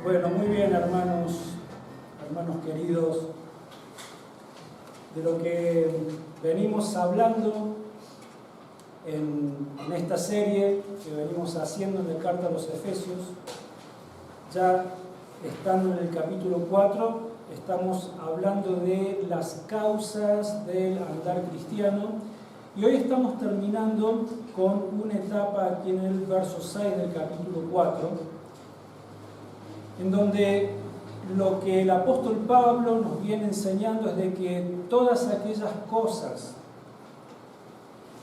Bueno, muy bien, hermanos queridos, de lo que venimos hablando en esta serie que venimos haciendo en la carta a los Efesios. Ya estando en el capítulo 4, estamos hablando de las causas del andar cristiano y hoy estamos terminando con una etapa aquí en el verso 6 del capítulo 4, en donde lo que el apóstol Pablo nos viene enseñando es de que todas aquellas cosas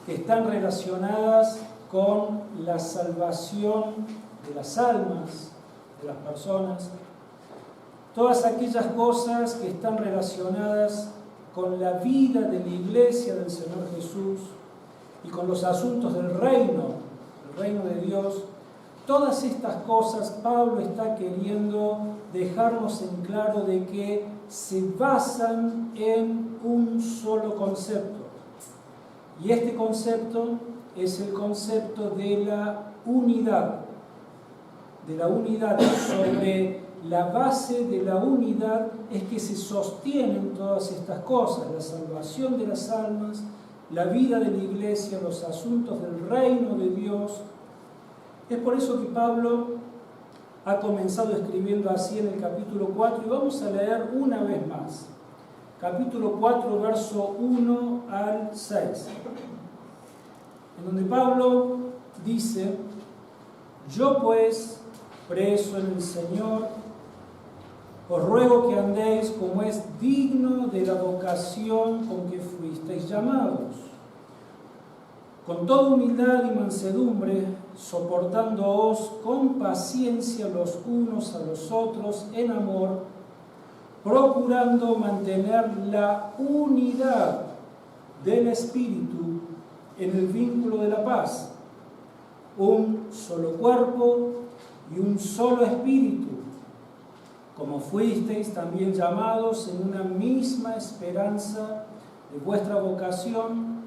que están relacionadas con la salvación de las almas, de las personas, todas aquellas cosas que están relacionadas con la vida de la iglesia del Señor Jesús y con los asuntos del reino de Dios, todas estas cosas Pablo está queriendo dejarnos en claro de que se basan en un solo concepto. Y este concepto es el concepto de la unidad. Sobre la base de la unidad es que se sostienen todas estas cosas: la salvación de las almas, la vida de la iglesia, los asuntos del reino de Dios. Es por eso que Pablo ha comenzado escribiendo así en el capítulo 4 y vamos a leer una vez más. Capítulo 4, verso 1 al 6. En donde Pablo dice: yo pues, preso en el Señor, os ruego que andéis como es digno de la vocación con que fuisteis llamados, con toda humildad y mansedumbre, soportándoos con paciencia los unos a los otros en amor, procurando mantener la unidad del Espíritu en el vínculo de la paz, un solo cuerpo y un solo Espíritu, como fuisteis también llamados en una misma esperanza de vuestra vocación,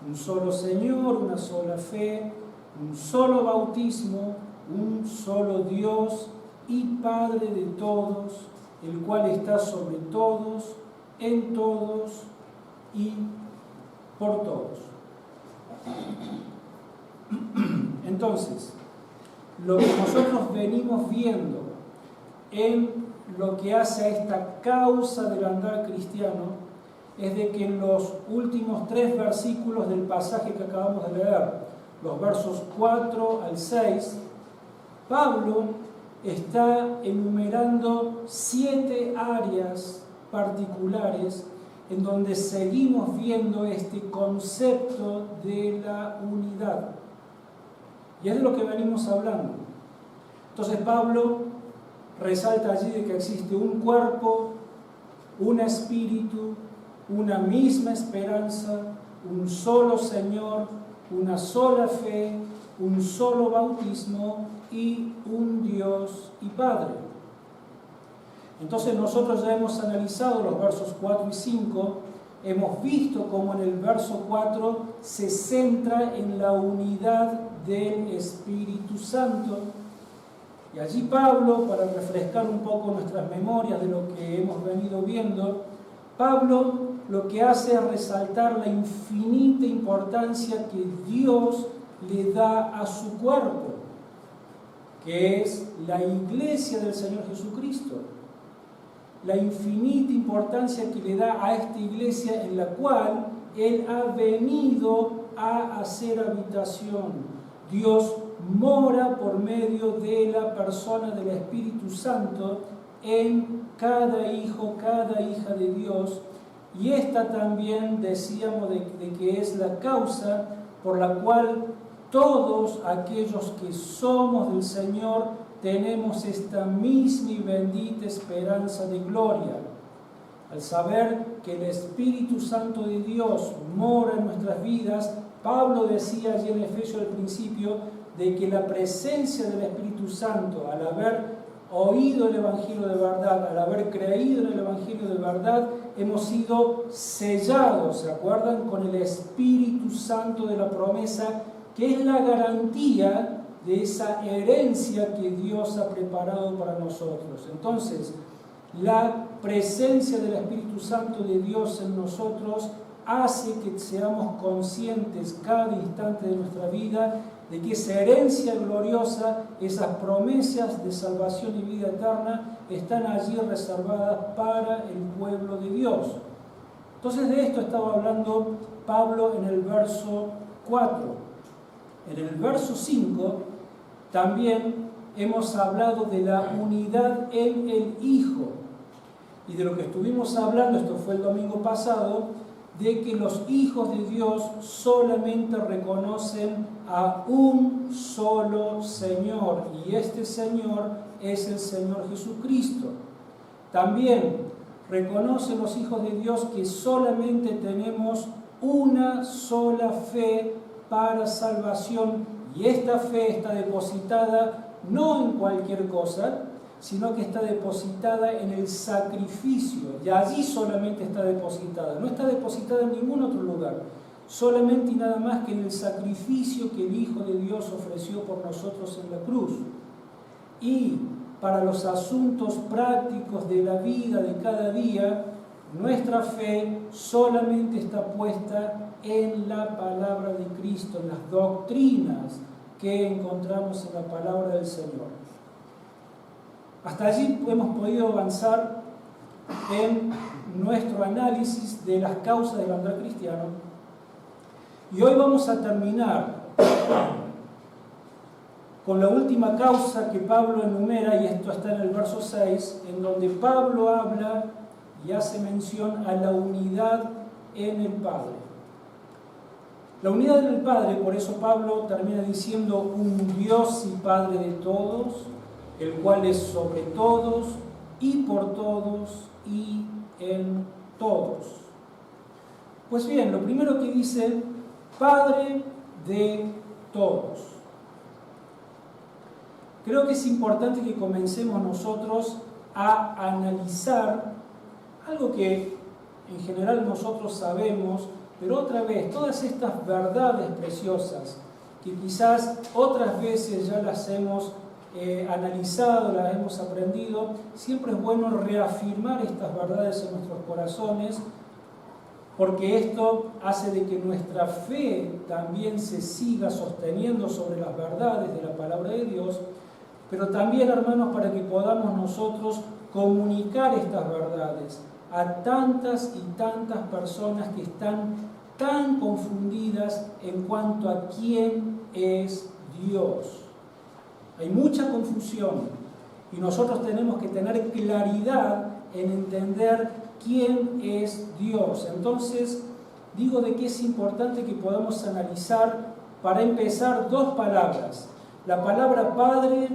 un solo Señor, una sola fe, un solo bautismo, un solo Dios y Padre de todos, el cual está sobre todos, en todos y por todos. Entonces, lo que nosotros venimos viendo en lo que hace a esta causa del andar cristiano es de que en los últimos 3 versículos del pasaje que acabamos de leer, los versos 4 al 6, Pablo está enumerando 7 áreas particulares en donde seguimos viendo este concepto de la unidad. Y es de lo que venimos hablando. Entonces Pablo resalta allí de que existe un cuerpo, un espíritu, una misma esperanza, un solo Señor, una sola fe, un solo bautismo y un Dios y Padre. Entonces nosotros ya hemos analizado los versos 4 y 5, hemos visto cómo en el verso 4 se centra en la unidad del Espíritu Santo. Y allí Pablo, para refrescar un poco nuestras memorias de lo que hemos venido viendo, Pablo lo que hace es resaltar la infinita importancia que Dios le da a su cuerpo, que es la iglesia del Señor Jesucristo. La infinita importancia que le da a esta iglesia en la cual Él ha venido a hacer habitación. Dios mora por medio de la persona del Espíritu Santo en cada hijo, cada hija de Dios. Y esta también decíamos de que es la causa por la cual todos aquellos que somos del Señor tenemos esta misma y bendita esperanza de gloria. Al saber que el Espíritu Santo de Dios mora en nuestras vidas, Pablo decía allí en Efesios al principio de que la presencia del Espíritu Santo, al haber oído el Evangelio de verdad, al haber creído en el Evangelio de verdad, hemos sido sellados, ¿se acuerdan? Con el Espíritu Santo de la promesa, que es la garantía de esa herencia que Dios ha preparado para nosotros. Entonces, la presencia del Espíritu Santo de Dios en nosotros hace que seamos conscientes cada instante de nuestra vida de que esa herencia gloriosa, esas promesas de salvación y vida eterna están allí reservadas para el pueblo de Dios. Entonces de esto estaba hablando Pablo en el verso 4. En el verso 5 también hemos hablado de la unidad en el Hijo. Y de lo que estuvimos hablando, esto fue el domingo pasado, de que los hijos de Dios solamente reconocen a un solo Señor, y este Señor es el Señor Jesucristo. También reconocen los hijos de Dios que solamente tenemos una sola fe para salvación, y esta fe está depositada no en cualquier cosa, sino que está depositada en el sacrificio, y allí solamente está depositada, no está depositada en ningún otro lugar, solamente y nada más que en el sacrificio que el Hijo de Dios ofreció por nosotros en la cruz. Y para los asuntos prácticos de la vida de cada día, nuestra fe solamente está puesta en la palabra de Cristo, en las doctrinas que encontramos en la palabra del Señor. Hasta allí hemos podido avanzar en nuestro análisis de las causas del andar cristiano. Y hoy vamos a terminar con la última causa que Pablo enumera, y esto está en el verso 6, en donde Pablo habla y hace mención a la unidad en el Padre. La unidad en el Padre, por eso Pablo termina diciendo un Dios y Padre de todos, el cual es sobre todos y por todos y en todos. Pues bien, lo primero que dice, Padre de todos. Creo que es importante que comencemos nosotros a analizar algo que en general nosotros sabemos, pero otra vez, todas estas verdades preciosas que quizás otras veces ya las hemos analizado, las hemos aprendido, siempre es bueno reafirmar estas verdades en nuestros corazones, porque esto hace de que nuestra fe también se siga sosteniendo sobre las verdades de la palabra de Dios, pero también, hermanos, para que podamos nosotros comunicar estas verdades a tantas y tantas personas que están tan confundidas en cuanto a quién es Dios. Hay mucha confusión y nosotros tenemos que tener claridad en entender quién es Dios. Entonces, digo de que es importante que podamos analizar, para empezar, dos palabras: la palabra Padre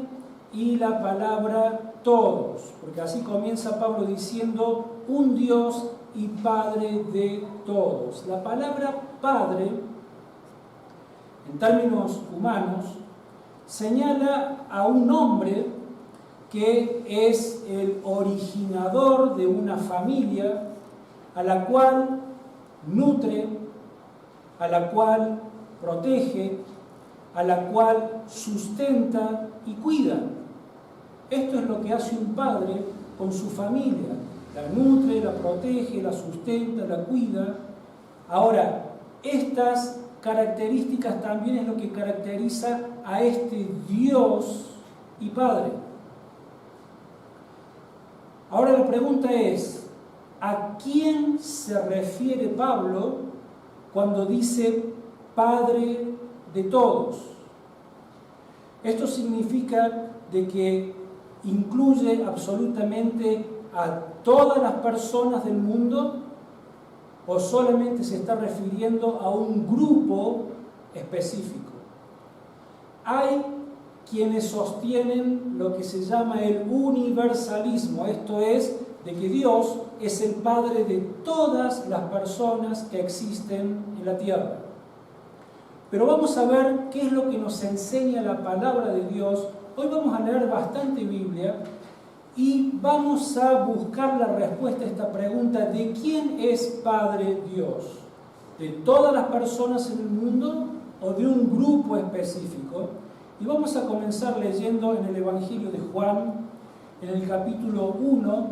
y la palabra todos, porque así comienza Pablo diciendo un Dios y Padre de todos. La palabra Padre, en términos humanos, señala a un hombre que es el originador de una familia a la cual nutre, a la cual protege, a la cual sustenta y cuida. Esto es lo que hace un padre con su familia: la nutre, la protege, la sustenta, la cuida. Ahora, estas características también es lo que caracteriza a este Dios y Padre. Ahora la pregunta es, ¿a quién se refiere Pablo cuando dice Padre de todos? Esto significa de que incluye absolutamente a todas las personas del mundo, o solamente se está refiriendo a un grupo específico. Hay quienes sostienen lo que se llama el universalismo, esto es, de que Dios es el Padre de todas las personas que existen en la tierra. Pero vamos a ver qué es lo que nos enseña la palabra de Dios. Hoy vamos a leer bastante Biblia y vamos a buscar la respuesta a esta pregunta: ¿de quién es Padre Dios? ¿De todas las personas en el mundo o de un grupo específico? Y vamos a comenzar leyendo en el Evangelio de Juan, en el capítulo 1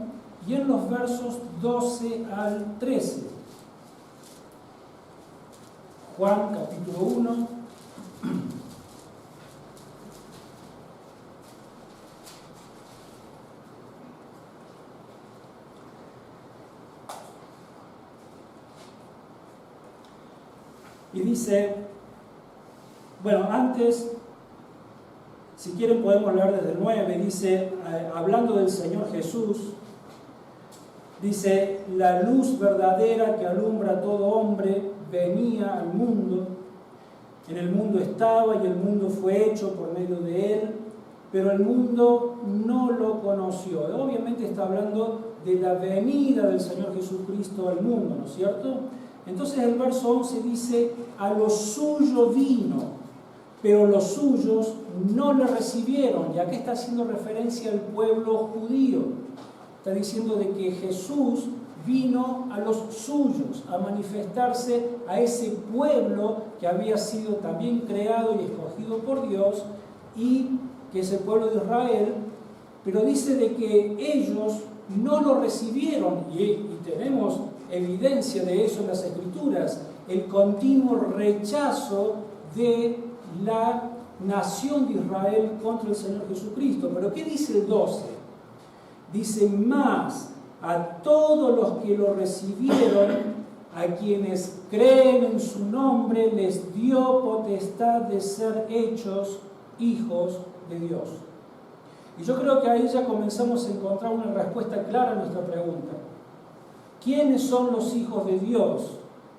y en los versos 12 al 13. Juan, capítulo 1. Y dice, bueno, antes, si quieren podemos leer desde el 9, dice, hablando del Señor Jesús, dice, la luz verdadera que alumbra a todo hombre venía al mundo, en el mundo estaba y el mundo fue hecho por medio de él, pero el mundo no lo conoció. Obviamente está hablando de la venida del Señor Jesucristo al mundo, ¿no es cierto? Entonces el verso 11 dice, a lo suyo vino, pero los suyos no le recibieron. Y aquí está haciendo referencia al pueblo judío. Está diciendo de que Jesús vino a los suyos, a manifestarse a ese pueblo que había sido también creado y escogido por Dios, y que es el pueblo de Israel, pero dice de que ellos no lo recibieron, y tenemos evidencia de eso en las Escrituras, el continuo rechazo de la nación de Israel contra el Señor Jesucristo. Pero ¿qué dice el 12? Dice, más a todos los que lo recibieron, a quienes creen en su nombre, les dio potestad de ser hechos hijos de Dios. Y yo creo que ahí ya comenzamos a encontrar una respuesta clara a nuestra pregunta. ¿Quiénes son los hijos de Dios?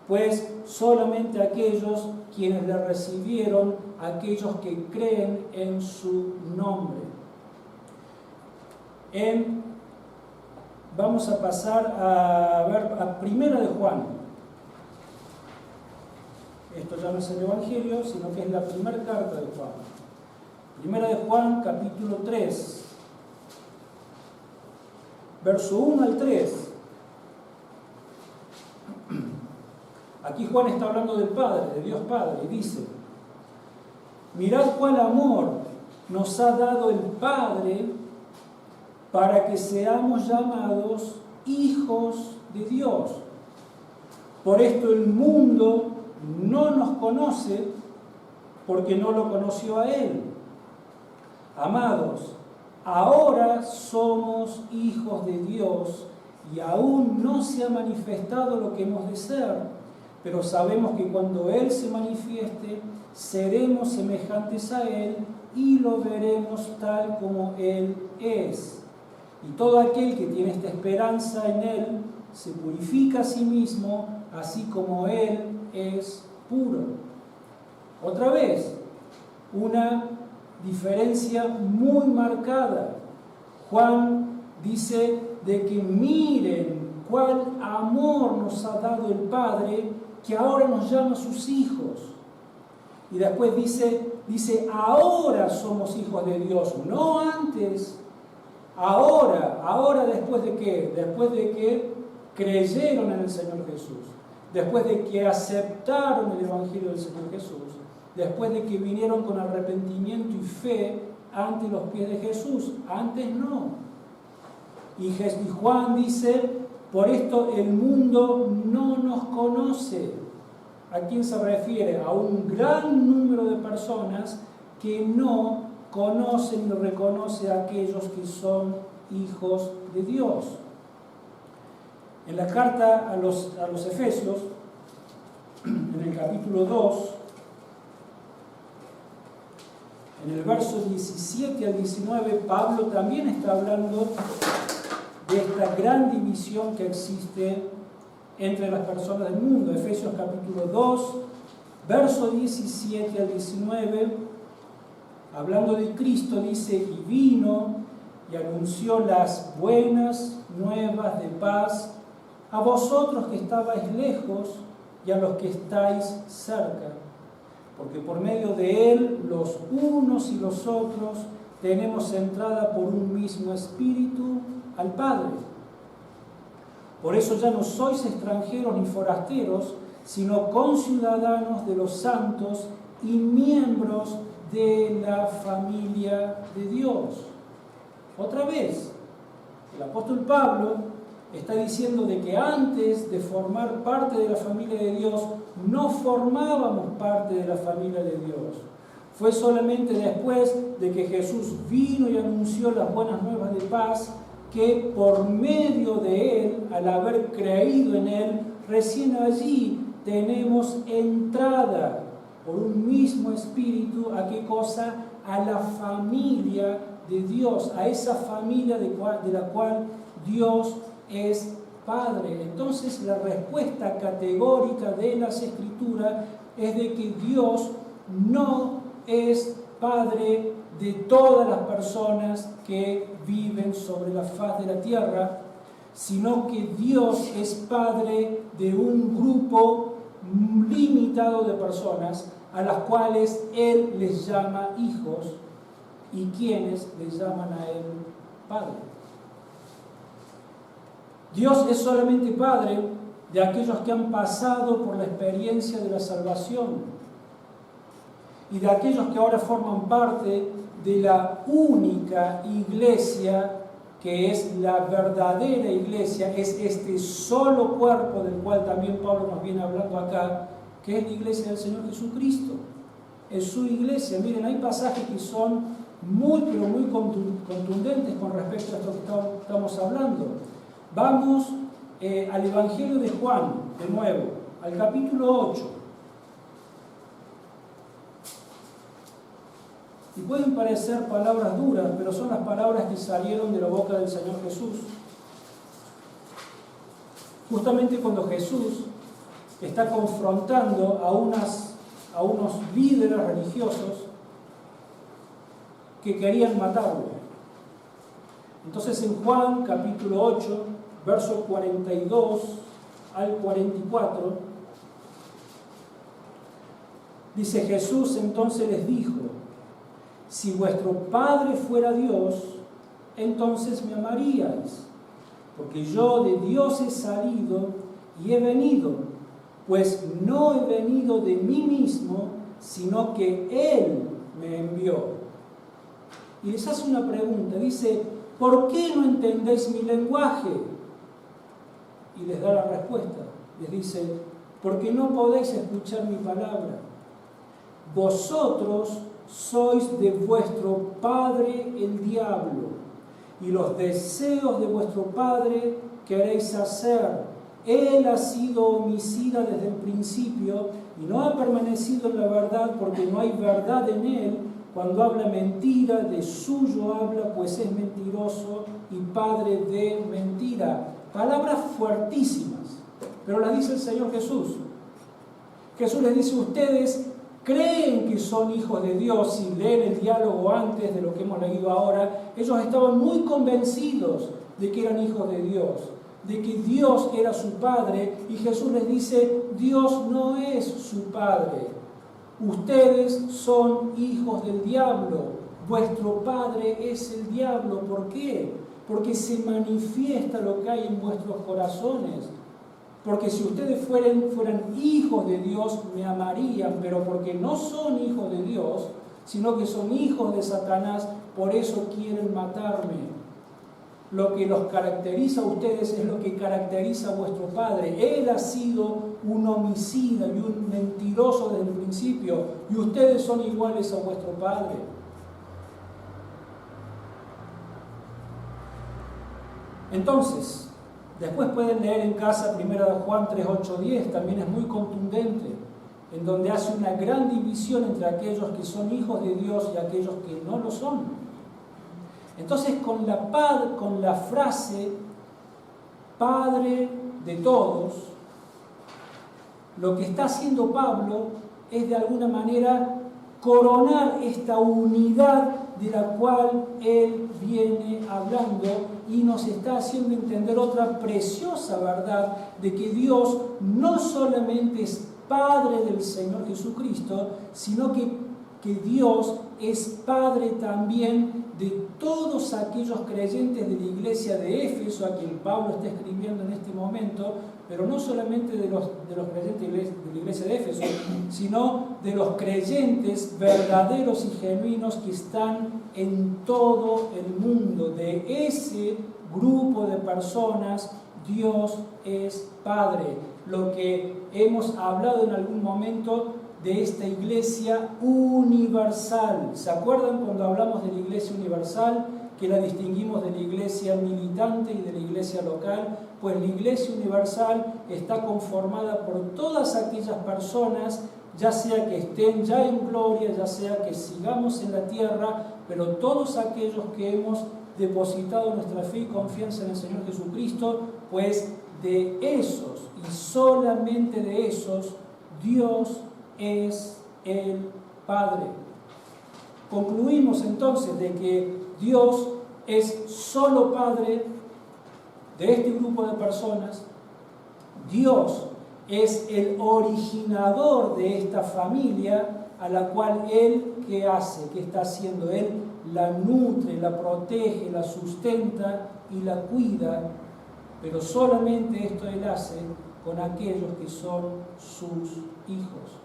Pues solamente aquellos quienes le recibieron, aquellos que creen en su nombre. Vamos a pasar a ver a Primera de Juan. Esto ya no es el Evangelio, sino que es la primera carta de Juan. Primera de Juan, capítulo 3, verso 1 al 3. Aquí Juan está hablando del Padre, de Dios Padre, y dice, mirad cuál amor nos ha dado el Padre para que seamos llamados hijos de Dios. Por esto el mundo no nos conoce porque no lo conoció a Él. Amados, ahora somos hijos de Dios y aún no se ha manifestado lo que hemos de ser, pero sabemos que cuando Él se manifieste, seremos semejantes a Él y lo veremos tal como Él es. Y todo aquel que tiene esta esperanza en Él se purifica a sí mismo, así como Él es puro. Otra vez, una diferencia muy marcada. Juan dice de que miren cuál amor nos ha dado el Padre, que ahora nos llama sus hijos. Y después dice ahora somos hijos de Dios, no antes. Ahora después de qué? Después de que creyeron en el Señor Jesús, después de que aceptaron el Evangelio del Señor Jesús, después de que vinieron con arrepentimiento y fe ante los pies de Jesús. Antes no. Y Juan dice, por esto el mundo no nos conoce. ¿A quién se refiere? A un gran número de personas que no conocen y reconocen a aquellos que son hijos de Dios. En la carta a los Efesios, en el capítulo 2, en el verso 17 al 19, Pablo también está hablando de esta gran división que existe entre las personas del mundo. Efesios capítulo 2, verso 17 al 19, hablando de Cristo, dice, y vino y anunció las buenas nuevas de paz a vosotros que estabais lejos y a los que estáis cerca, porque por medio de Él los unos y los otros tenemos entrada por un mismo Espíritu al Padre. Por eso ya no sois extranjeros ni forasteros, sino conciudadanos de los santos y miembros de la familia de Dios. Otra vez, el apóstol Pablo está diciendo de que antes de formar parte de la familia de Dios, no formábamos parte de la familia de Dios. Fue solamente después de que Jesús vino y anunció las buenas nuevas de paz, que por medio de Él, al haber creído en Él, recién allí tenemos entrada por un mismo espíritu, ¿a qué cosa? A la familia de Dios, a esa familia de la cual Dios es Padre. Entonces la respuesta categórica de las Escrituras es de que Dios no es Padre de todas las personas que viven sobre la faz de la tierra, sino que Dios es Padre de un grupo limitado de personas a las cuales Él les llama hijos y quienes les llaman a Él Padre. Dios es solamente Padre de aquellos que han pasado por la experiencia de la salvación y de aquellos que ahora forman parte de la única iglesia que es la verdadera iglesia, es este solo cuerpo del cual también Pablo nos viene hablando acá, que es la iglesia del Señor Jesucristo. Es su iglesia. Miren, hay pasajes que son muy, pero muy contundentes con respecto a esto que estamos hablando. Vamos al Evangelio de Juan, de nuevo, al capítulo 8. Y pueden parecer palabras duras, pero son las palabras que salieron de la boca del Señor Jesús. Justamente cuando Jesús está confrontando a unos líderes religiosos que querían matarlo. Entonces en Juan capítulo 8, verso 42 al 44, dice: Jesús entonces les dijo: si vuestro Padre fuera Dios, entonces me amaríais, porque yo de Dios he salido y he venido, pues no he venido de mí mismo, sino que Él me envió. Y les hace una pregunta, dice: ¿por qué no entendéis mi lenguaje? Y les da la respuesta, les dice: porque no podéis escuchar mi palabra. Vosotros sois de vuestro padre el diablo, y los deseos de vuestro padre queréis hacer. Él ha sido homicida desde el principio y no ha permanecido en la verdad, porque no hay verdad en él. Cuando habla mentira, de suyo habla, pues es mentiroso y padre de mentira. Palabras fuertísimas, pero las dice el Señor Jesús. Jesús les dice: ustedes creen que son hijos de Dios. Si leen el diálogo antes de lo que hemos leído ahora, ellos estaban muy convencidos de que eran hijos de Dios, de que Dios era su Padre, y Jesús les dice: Dios no es su Padre. Ustedes son hijos del diablo. Vuestro padre es el diablo. ¿Por qué? Porque se manifiesta lo que hay en vuestros corazones. Porque si ustedes fueran hijos de Dios, me amarían, pero porque no son hijos de Dios, sino que son hijos de Satanás, por eso quieren matarme. Lo que los caracteriza a ustedes es lo que caracteriza a vuestro padre. Él ha sido un homicida y un mentiroso desde el principio, y ustedes son iguales a vuestro padre. Entonces, después pueden leer en casa 1 Juan 3, 8, 10, también es muy contundente, en donde hace una gran división entre aquellos que son hijos de Dios y aquellos que no lo son. Entonces, con la frase Padre de todos, lo que está haciendo Pablo es de alguna manera coronar esta unidad de la cual él viene hablando, y nos está haciendo entender otra preciosa verdad de que Dios no solamente es Padre del Señor Jesucristo, sino que Dios es Padre también de todos aquellos creyentes de la iglesia de Éfeso, a quien Pablo está escribiendo en este momento, pero no solamente de los creyentes de la iglesia de Éfeso, sino de los creyentes verdaderos y genuinos que están en todo el mundo. De ese grupo de personas, Dios es Padre. Lo que hemos hablado en algún momento de esta iglesia universal. ¿Se acuerdan cuando hablamos de la iglesia universal? Que la distinguimos de la iglesia militante y de la iglesia local. Pues la iglesia universal está conformada por todas aquellas personas, ya sea que estén ya en gloria, ya sea que sigamos en la tierra, pero todos aquellos que hemos depositado nuestra fe y confianza en el Señor Jesucristo, pues de esos y solamente de esos, Dios es el Padre. Concluimos entonces de que Dios es solo Padre de este grupo de personas. Dios es el originador de esta familia a la cual Él, ¿qué hace? ¿Qué está haciendo? Él la nutre, la protege, la sustenta y la cuida, pero solamente esto Él hace con aquellos que son sus hijos.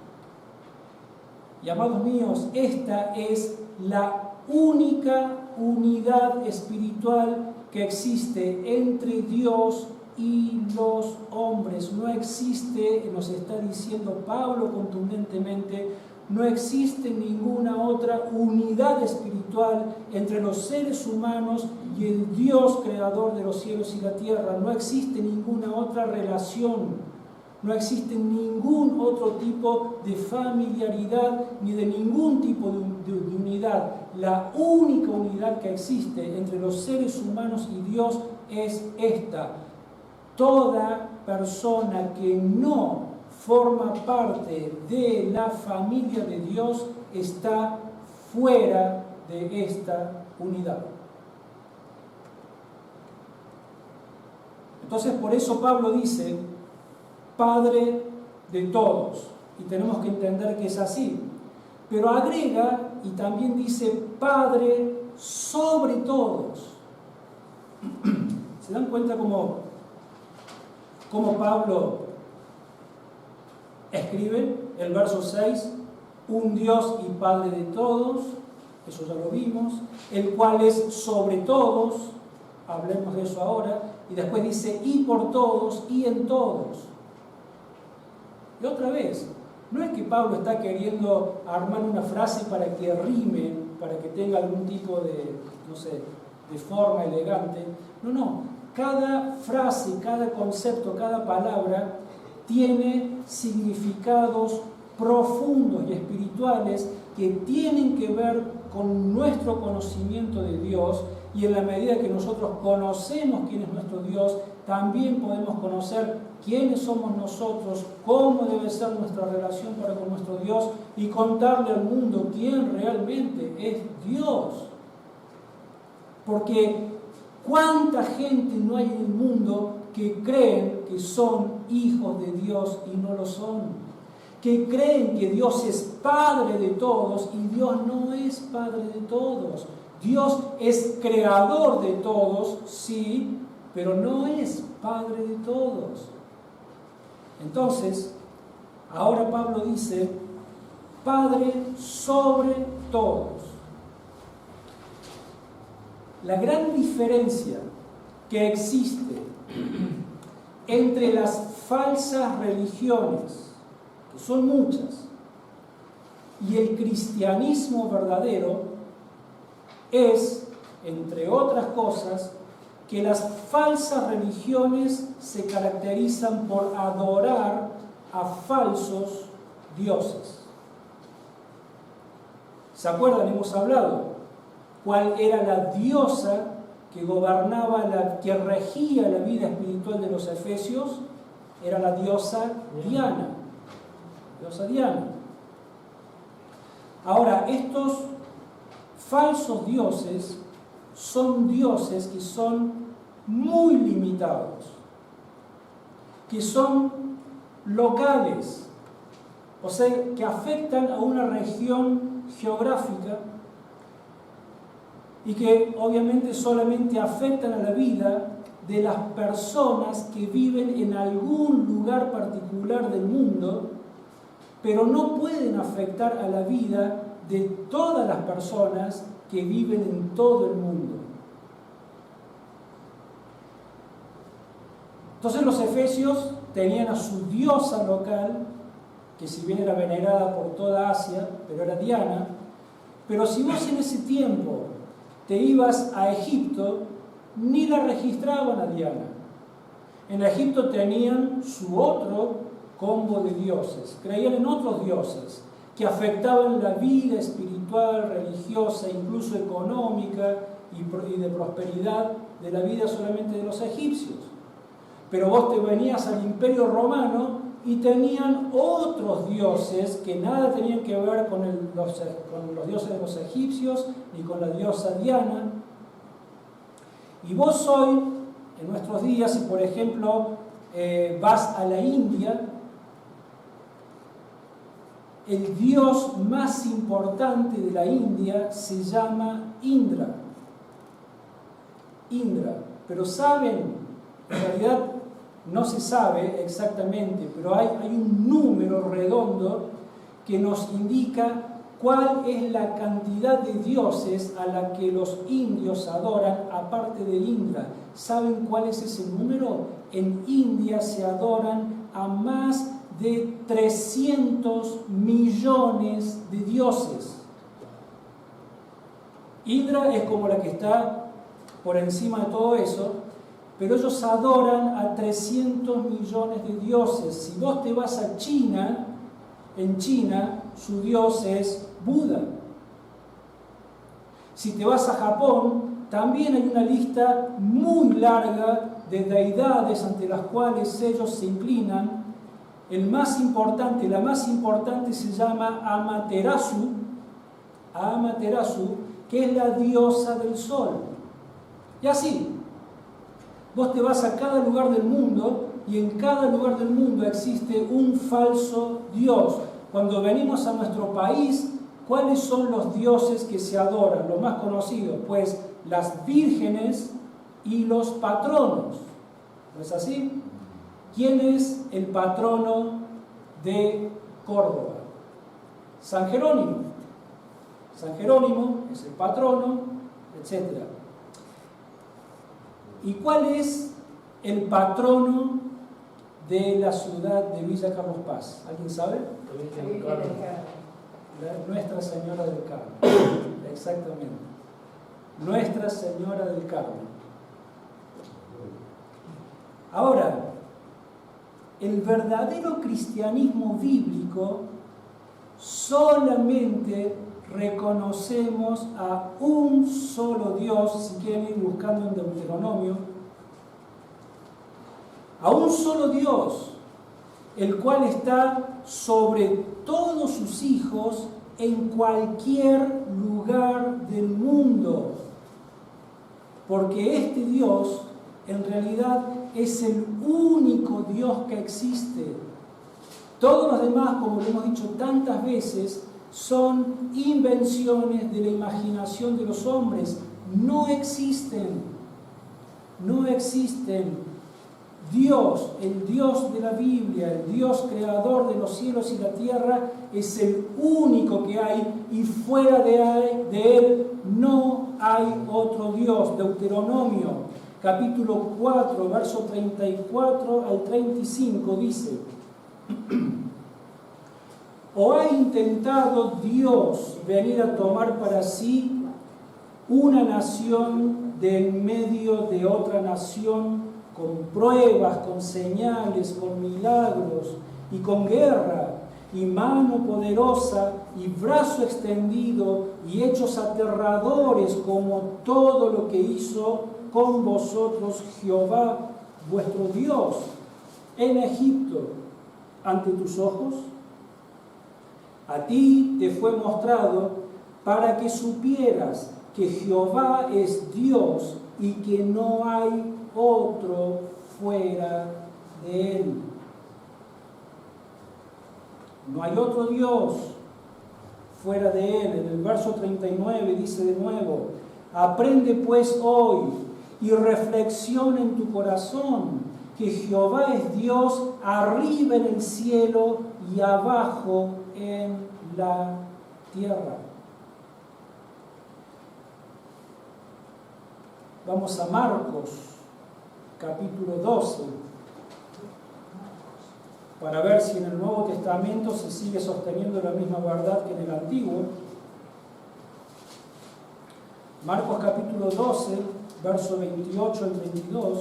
Y amados míos, esta es la única unidad espiritual que existe entre Dios y los hombres. No existe, nos está diciendo Pablo contundentemente, no existe ninguna otra unidad espiritual entre los seres humanos y el Dios creador de los cielos y la tierra. No existe ninguna otra relación. No existe ningún otro tipo de familiaridad ni de ningún tipo de unidad. La única unidad que existe entre los seres humanos y Dios es esta. Toda persona que no forma parte de la familia de Dios está fuera de esta unidad. Entonces, por eso Pablo dice, Padre de todos, y tenemos que entender que es así, pero agrega y también dice Padre sobre todos. ¿Se dan cuenta cómo Pablo escribe el verso 6? Un Dios y Padre de todos, eso ya lo vimos, el cual es sobre todos, hablemos de eso ahora, y después dice y por todos y en todos. Y otra vez, no es que Pablo está queriendo armar una frase para que rime, para que tenga algún tipo de, de forma elegante. No. Cada frase, cada concepto, cada palabra tiene significados profundos y espirituales que tienen que ver con nuestro conocimiento de Dios, y en la medida que nosotros conocemos quién es nuestro Dios, también podemos conocer quiénes somos nosotros, cómo debe ser nuestra relación para con nuestro Dios y contarle al mundo quién realmente es Dios. Porque ¿cuánta gente no hay en el mundo que creen que son hijos de Dios y no lo son? Que creen que Dios es Padre de todos y Dios no es Padre de todos. Dios es creador de todos, sí, pero no es Padre de todos. Entonces, ahora Pablo dice, Padre sobre todos. La gran diferencia que existe entre las falsas religiones, que son muchas, y el cristianismo verdadero es, entre otras cosas, que las falsas religiones se caracterizan por adorar a falsos dioses. ¿Se acuerdan? Hemos hablado cuál era la diosa que gobernaba, que regía la vida espiritual de los efesios. Era la diosa Diana. Diosa Diana. Ahora, estos falsos dioses son dioses que son muy limitados, que son locales, o sea, que afectan a una región geográfica y que obviamente solamente afectan a la vida de las personas que viven en algún lugar particular del mundo, pero no pueden afectar a la vida de todas las personas que viven en todo el mundo. Entonces los efesios tenían a su diosa local, que si bien era venerada por toda Asia, pero era Diana. Pero si vos en ese tiempo te ibas a Egipto, ni la registraban a Diana. En Egipto tenían su otro combo de dioses, creían en otros dioses que afectaban la vida espiritual, religiosa, incluso económica y de prosperidad de la vida solamente de los egipcios. Pero vos te venías al Imperio Romano y tenían otros dioses que nada tenían que ver con los dioses de los egipcios ni con la diosa Diana. Y vos hoy, en nuestros días, si por ejemplo vas a la India, el dios más importante de la India se llama Indra. Indra. Pero saben, en realidad no se sabe exactamente, pero hay un número redondo que nos indica cuál es la cantidad de dioses a la que los indios adoran aparte de Indra. ¿Saben cuál es ese número? En India se adoran a más de 300 millones de dioses. Indra es como la que está por encima de todo eso, pero ellos adoran a 300 millones de dioses. Si vos te vas a China, en China su dios es Buda. Si te vas a Japón, también hay una lista muy larga de deidades ante las cuales ellos se inclinan. La más importante se llama Amaterasu, que es la diosa del sol. Y así, vos te vas a cada lugar del mundo y en cada lugar del mundo existe un falso dios. Cuando venimos a nuestro país, ¿cuáles son los dioses que se adoran? Los más conocidos, pues las vírgenes y los patronos. ¿No es así? ¿Quién es el patrono de Córdoba? San Jerónimo. San Jerónimo es el patrono, etc. ¿Y cuál es el patrono de la ciudad de Villa Carlos Paz? ¿Alguien sabe? Nuestra Señora del Carmen. Exactamente. Nuestra Señora del Carmen. Ahora, el verdadero cristianismo bíblico solamente reconocemos a un solo Dios, si quieren ir buscando en Deuteronomio, a un solo Dios, el cual está sobre todos sus hijos en cualquier lugar del mundo, porque este Dios en realidad es el único Dios que existe. Todos los demás, como lo hemos dicho tantas veces, son invenciones de la imaginación de los hombres. No existen. No existen. Dios, el Dios de la Biblia, el Dios creador de los cielos y la tierra, es el único que hay, y fuera de Él no hay otro Dios. Deuteronomio, capítulo 4, verso 34 al 35, dice: ¿O ha intentado Dios venir a tomar para sí una nación de en medio de otra nación, con pruebas, con señales, con milagros y con guerra y mano poderosa y brazo extendido y hechos aterradores, como todo lo que hizo con vosotros Jehová vuestro Dios en Egipto ante tus ojos? A ti te fue mostrado para que supieras que Jehová es Dios y que no hay otro fuera de Él. No hay otro Dios fuera de Él. En el verso 39 dice de nuevo: Aprende pues hoy y reflexiona en tu corazón que Jehová es Dios arriba en el cielo y abajo en la tierra. Vamos a Marcos, capítulo 12, para ver si en el Nuevo Testamento se sigue sosteniendo la misma verdad que en el Antiguo. Marcos capítulo 12, verso 28 al 32.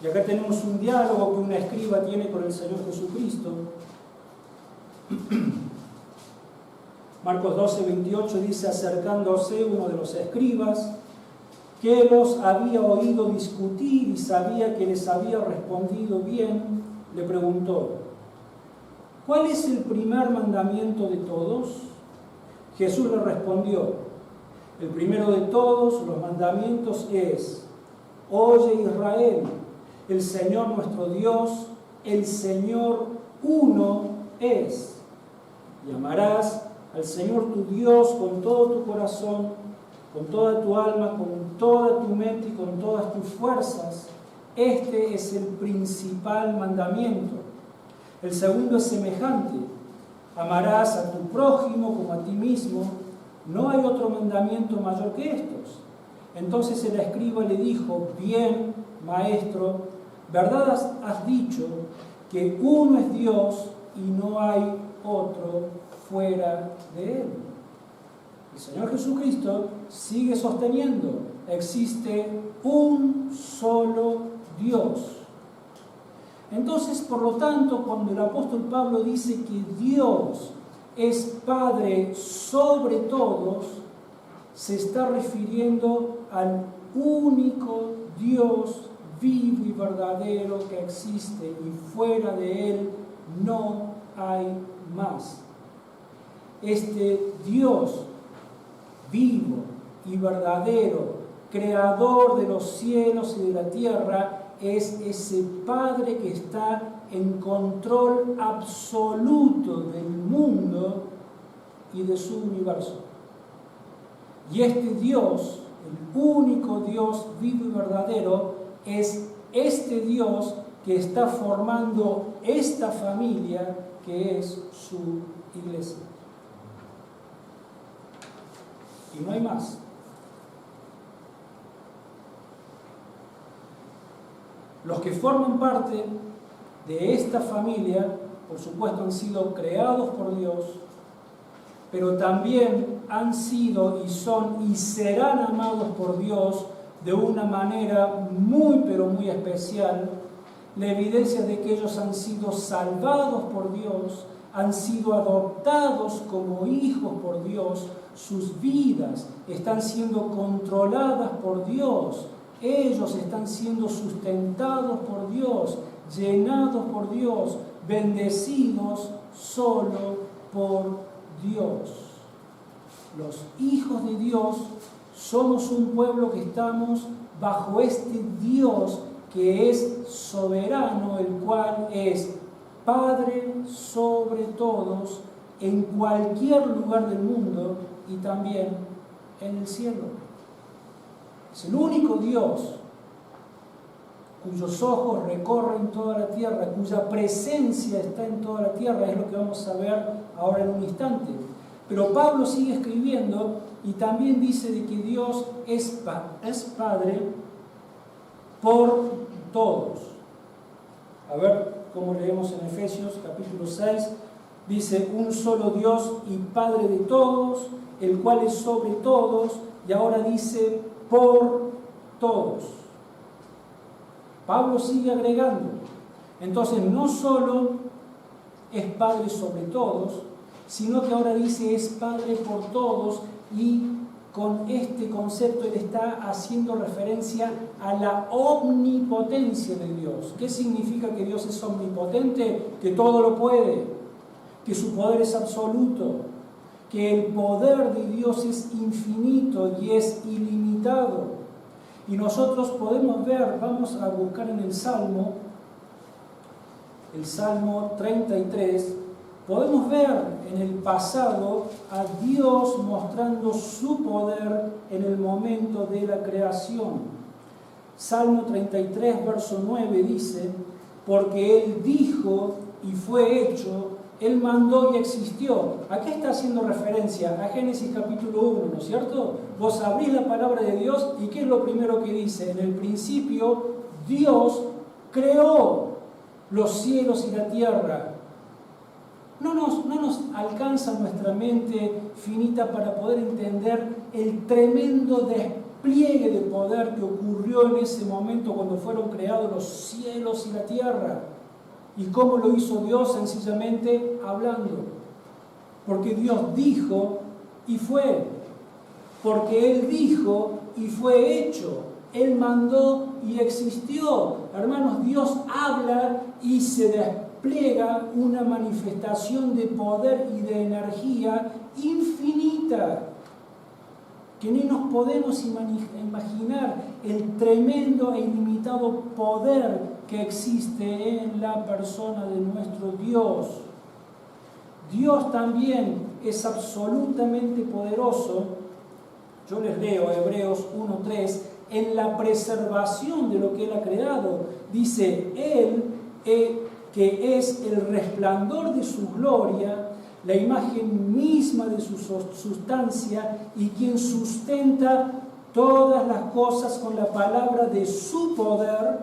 Y acá tenemos un diálogo que una escriba tiene con el Señor Jesucristo. Marcos 12, 28 dice: acercándose uno de los escribas, que los había oído discutir y sabía que les había respondido bien, le preguntó: ¿cuál es el primer mandamiento de todos? Jesús le respondió: el primero de todos los mandamientos es: oye Israel, el Señor nuestro Dios, el Señor uno es. Y amarás al Señor tu Dios con todo tu corazón, con toda tu alma, con toda tu mente y con todas tus fuerzas. Este es el principal mandamiento. El segundo es semejante: amarás a tu prójimo como a ti mismo. No hay otro mandamiento mayor que estos. Entonces el escriba le dijo: bien, maestro, verdad has dicho que uno es Dios y no hay otro fuera de él. El Señor Jesucristo sigue sosteniendo: existe un solo Dios. Entonces, por lo tanto, cuando el apóstol Pablo dice que Dios es Padre sobre todos, se está refiriendo al único Dios vivo y verdadero que existe, y fuera de Él no hay más. Este Dios vivo y verdadero, creador de los cielos y de la tierra, es ese Padre que está en control absoluto del mundo y de su universo. Y este Dios, el único Dios vivo y verdadero, es este Dios que está formando esta familia que es su iglesia. Y no hay más. Los que forman parte de esta familia, por supuesto, han sido creados por Dios, pero también han sido y son y serán amados por Dios de una manera muy, pero muy especial. La evidencia de que ellos han sido salvados por Dios, han sido adoptados como hijos por Dios, sus vidas están siendo controladas por Dios. Ellos están siendo sustentados por Dios, llenados por Dios, bendecidos solo por Dios. Los hijos de Dios somos un pueblo que estamos bajo este Dios que es soberano, el cual es Padre sobre todos en cualquier lugar del mundo y también en el cielo. Es el único Dios cuyos ojos recorren toda la tierra, cuya presencia está en toda la tierra, es lo que vamos a ver ahora en un instante. Pero Pablo sigue escribiendo y también dice de que Dios es Padre por todos. A ver cómo leemos en Efesios capítulo 6, dice: un solo Dios y Padre de todos, el cual es sobre todos, y ahora dice: por todos. Pablo sigue agregando. Entonces no solo es Padre sobre todos, sino que ahora dice es Padre por todos, y con este concepto él está haciendo referencia a la omnipotencia de Dios. ¿Qué significa que Dios es omnipotente? Que todo lo puede, que su poder es absoluto, que el poder de Dios es infinito y es ilimitado. Y nosotros podemos ver, vamos a buscar en el Salmo 33, podemos ver en el pasado a Dios mostrando su poder en el momento de la creación. Salmo 33, verso 9 dice: porque Él dijo y fue hecho, Él mandó y existió. ¿A qué está haciendo referencia? A Génesis capítulo 1, ¿no es cierto? Vos abrís la palabra de Dios y ¿qué es lo primero que dice? En el principio Dios creó los cielos y la tierra. No nos alcanza nuestra mente finita para poder entender el tremendo despliegue de poder que ocurrió en ese momento cuando fueron creados los cielos y la tierra. ¿Y cómo lo hizo Dios? Sencillamente hablando. Porque Dios dijo y fue. Porque Él dijo y fue hecho. Él mandó y existió. Hermanos, Dios habla y se despliega una manifestación de poder y de energía infinita, que ni nos podemos imaginar el tremendo e ilimitado poder que existe en la persona de nuestro Dios. Dios también es absolutamente poderoso. Yo les leo Hebreos 1:3, en la preservación de lo que Él ha creado. Dice, Él que es el resplandor de su gloria, la imagen misma de su sustancia y quien sustenta todas las cosas con la palabra de su poder,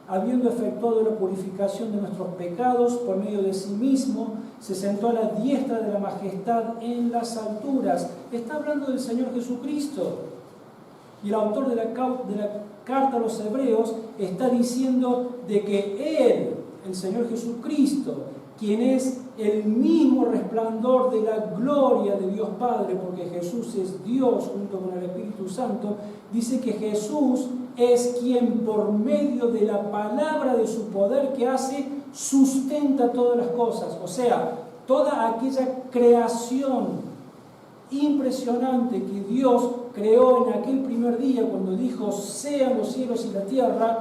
habiendo efectuado la purificación de nuestros pecados por medio de sí mismo, se sentó a la diestra de la majestad en las alturas. Está hablando del Señor Jesucristo. Y el autor de la carta a los Hebreos está diciendo de que Él, el Señor Jesucristo, quien es el mismo resplandor de la gloria de Dios Padre, porque Jesús es Dios junto con el Espíritu Santo, dice que Jesús es quien por medio de la palabra de su poder que hace, sustenta todas las cosas. O sea, toda aquella creación impresionante que Dios creó en aquel primer día cuando dijo sean los cielos y la tierra,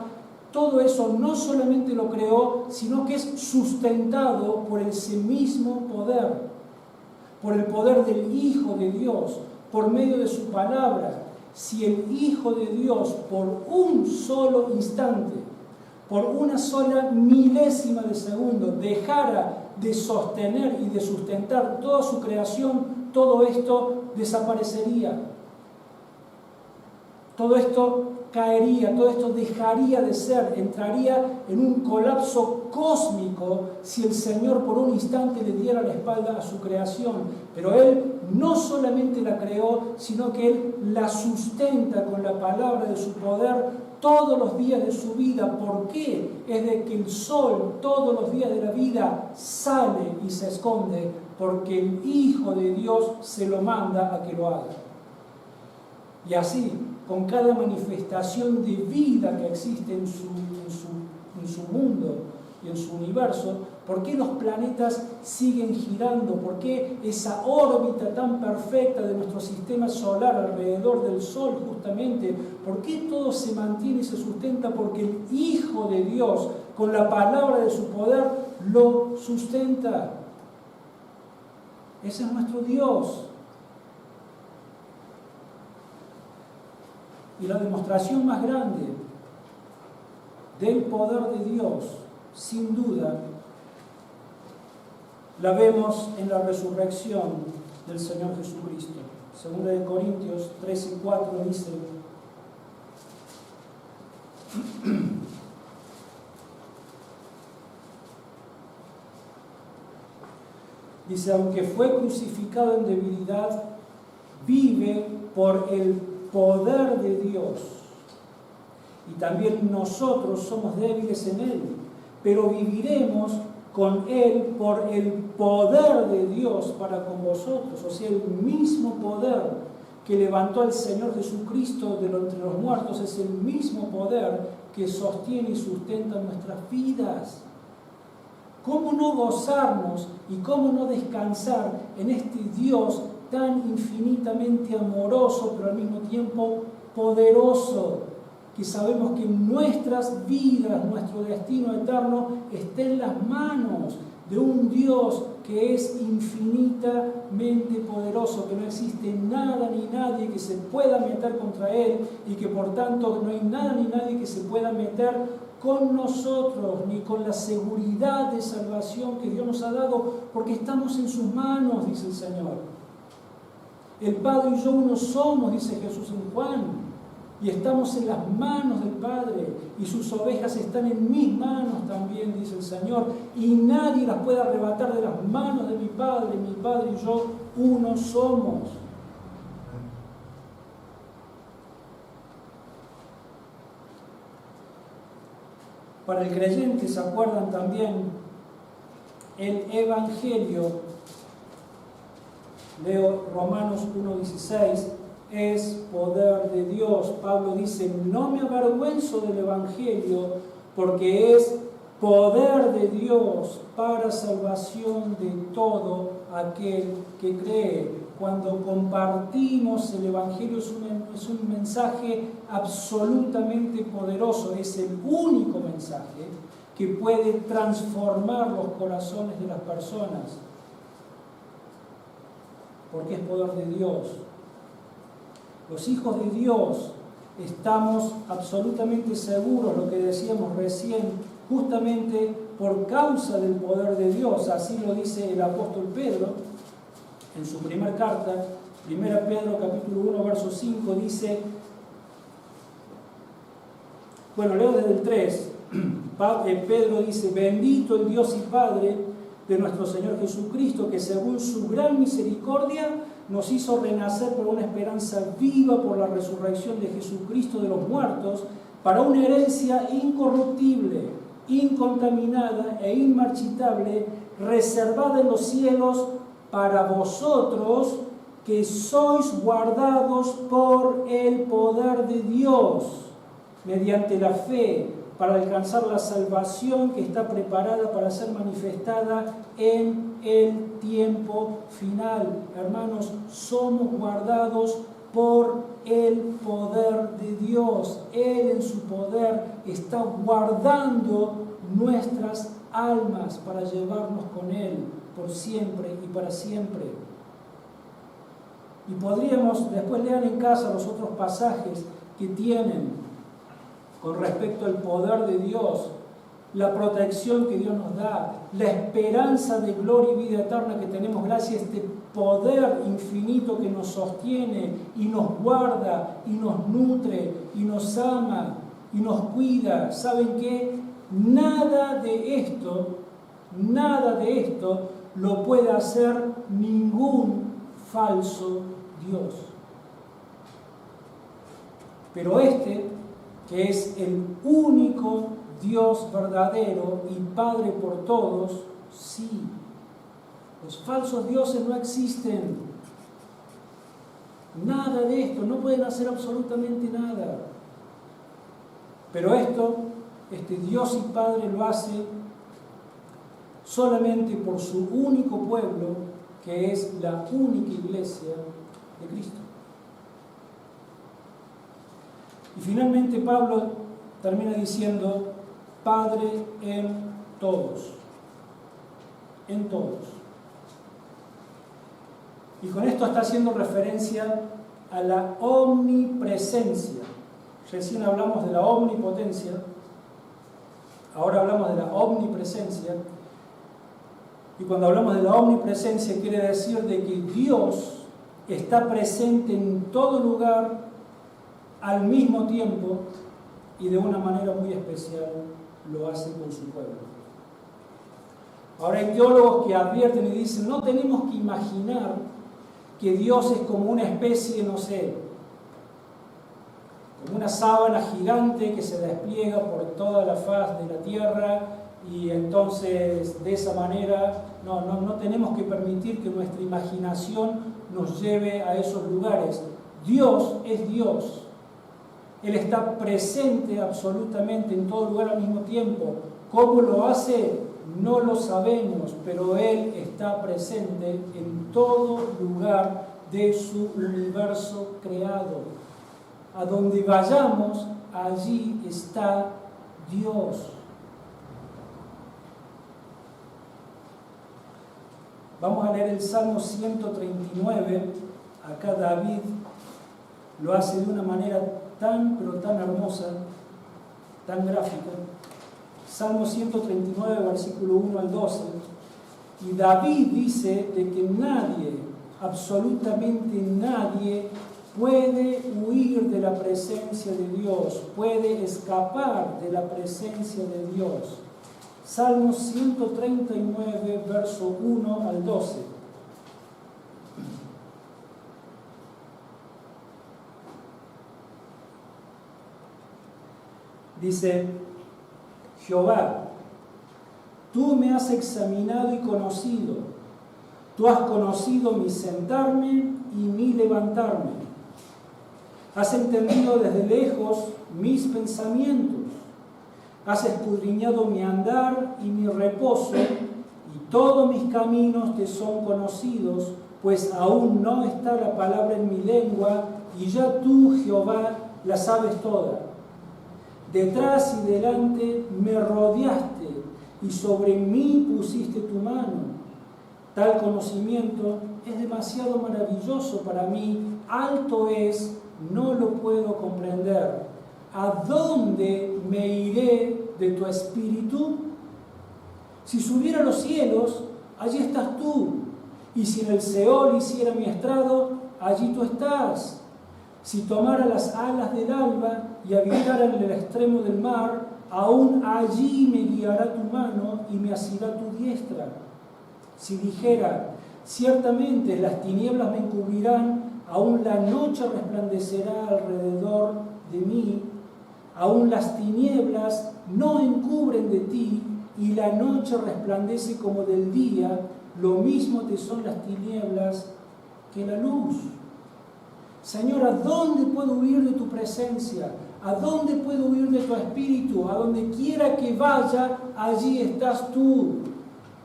todo eso no solamente lo creó, sino que es sustentado por ese mismo poder, por el poder del Hijo de Dios, por medio de su palabra. Si el Hijo de Dios por un solo instante, por una sola milésima de segundo, dejara de sostener y de sustentar toda su creación, todo esto desaparecería. Todo esto caería, todo esto dejaría de ser, entraría en un colapso cósmico si el Señor por un instante le diera la espalda a su creación. Pero Él no solamente la creó, sino que Él la sustenta con la palabra de su poder todos los días de su vida. ¿Por qué? Es de que el sol todos los días de la vida sale y se esconde, porque el Hijo de Dios se lo manda a que lo haga. Y así, con cada manifestación de vida que existe en su mundo y en su universo, ¿por qué los planetas siguen girando? ¿Por qué esa órbita tan perfecta de nuestro sistema solar alrededor del Sol justamente? ¿Por qué todo se mantiene y se sustenta? Porque el Hijo de Dios, con la palabra de su poder, lo sustenta. Ese es nuestro Dios. Y la demostración más grande del poder de Dios, sin duda, la vemos en la resurrección del Señor Jesucristo. 2 Corintios 3 y 4 dice: dice, aunque fue crucificado en debilidad, vive por el poder de Dios. Y también nosotros somos débiles en Él, pero viviremos con Él por el poder de Dios para con vosotros. O sea, el mismo poder que levantó al Señor Jesucristo de entre los muertos es el mismo poder que sostiene y sustenta nuestras vidas. ¿Cómo no gozarnos y cómo no descansar en este Dios tan infinitamente amoroso, pero al mismo tiempo poderoso, que sabemos que nuestras vidas, nuestro destino eterno está en las manos de un Dios que es infinitamente poderoso, que no existe nada ni nadie que se pueda meter contra Él y que por tanto no hay nada ni nadie que se pueda meter con nosotros, ni con la seguridad de salvación que Dios nos ha dado, porque estamos en sus manos, dice el Señor. El Padre y yo uno somos, dice Jesús en Juan. Y estamos en las manos del Padre, y sus ovejas están en mis manos también, dice el Señor, y nadie las puede arrebatar de las manos de mi Padre y yo uno somos. Para el creyente, ¿se acuerdan también? El Evangelio, leo Romanos 1:16, es poder de Dios. Pablo dice, no me avergüenzo del Evangelio, porque es poder de Dios para salvación de todo aquel que cree. Cuando compartimos el Evangelio es un mensaje absolutamente poderoso, es el único mensaje que puede transformar los corazones de las personas, porque es poder de Dios. Los hijos de Dios estamos absolutamente seguros, lo que decíamos recién, justamente por causa del poder de Dios. Así lo dice el apóstol Pedro en su primera carta, 1 Pedro capítulo 1, verso 5, dice, bueno, leo desde el 3, Pedro dice, bendito el Dios y Padre de nuestro Señor Jesucristo, que según su gran misericordia nos hizo renacer por una esperanza viva por la resurrección de Jesucristo de los muertos, para una herencia incorruptible, incontaminada e inmarchitable, reservada en los cielos para vosotros, que sois guardados por el poder de Dios, mediante la fe, para alcanzar la salvación que está preparada para ser manifestada en el tiempo final. Hermanos, somos guardados por el poder de Dios. Él en su poder está guardando nuestras almas para llevarnos con Él por siempre y para siempre. Y podríamos, después lean en casa los otros pasajes que tienen con respecto al poder de Dios, la protección que Dios nos da, la esperanza de gloria y vida eterna que tenemos gracias a este poder infinito que nos sostiene y nos guarda y nos nutre y nos ama y nos cuida. ¿Saben qué? Nada de esto lo puede hacer ningún falso Dios. Pero que es el único Dios verdadero y Padre por todos, sí. Los falsos dioses no existen. Nada de esto, no pueden hacer absolutamente nada. Pero este Dios y Padre lo hace solamente por su único pueblo, que es la única iglesia de Cristo. Y finalmente Pablo termina diciendo, Padre en todos. En todos. Y con esto está haciendo referencia a la omnipresencia. Recién hablamos de la omnipotencia, ahora hablamos de la omnipresencia. Y cuando hablamos de la omnipresencia quiere decir de que Dios está presente en todo lugar al mismo tiempo y de una manera muy especial lo hace con su pueblo. Ahora hay teólogos que advierten y dicen, no tenemos que imaginar que Dios es como una especie, no sé, como una sábana gigante que se despliega por toda la faz de la tierra y entonces de esa manera no tenemos que permitir que nuestra imaginación nos lleve a esos lugares. Dios es Dios. Él está presente absolutamente en todo lugar al mismo tiempo. ¿Cómo lo hace? No lo sabemos, pero Él está presente en todo lugar de su universo creado. A donde vayamos, allí está Dios. Vamos a leer el Salmo 139. Acá David lo hace de una manera pero tan hermosa, tan gráfica. Salmo 139, versículo 1 al 12. Y David dice de que nadie, absolutamente nadie, puede huir de la presencia de Dios, puede escapar de la presencia de Dios. Salmo 139, verso 1 al 12. Dice: Jehová, tú me has examinado y conocido, tú has conocido mi sentarme y mi levantarme. Has entendido desde lejos mis pensamientos. Has escudriñado mi andar y mi reposo, y todos mis caminos te son conocidos, pues aún no está la palabra en mi lengua, y ya tú, Jehová, la sabes toda. Detrás y delante me rodeaste, y sobre mí pusiste tu mano. Tal conocimiento es demasiado maravilloso para mí, alto es, no lo puedo comprender. ¿A dónde me iré de tu espíritu? Si subiera a los cielos, allí estás tú, y si en el Seol hiciera mi estrado, allí tú estás. Si tomara las alas del alba y habitara en el extremo del mar, aún allí me guiará tu mano y me asirá tu diestra. Si dijera, ciertamente las tinieblas me encubrirán, aún la noche resplandecerá alrededor de mí, aún las tinieblas no encubren de ti, y la noche resplandece como del día, lo mismo te son las tinieblas que la luz. Señor, ¿a dónde puedo huir de tu presencia? ¿A dónde puedo huir de tu espíritu? A donde quiera que vaya, allí estás tú.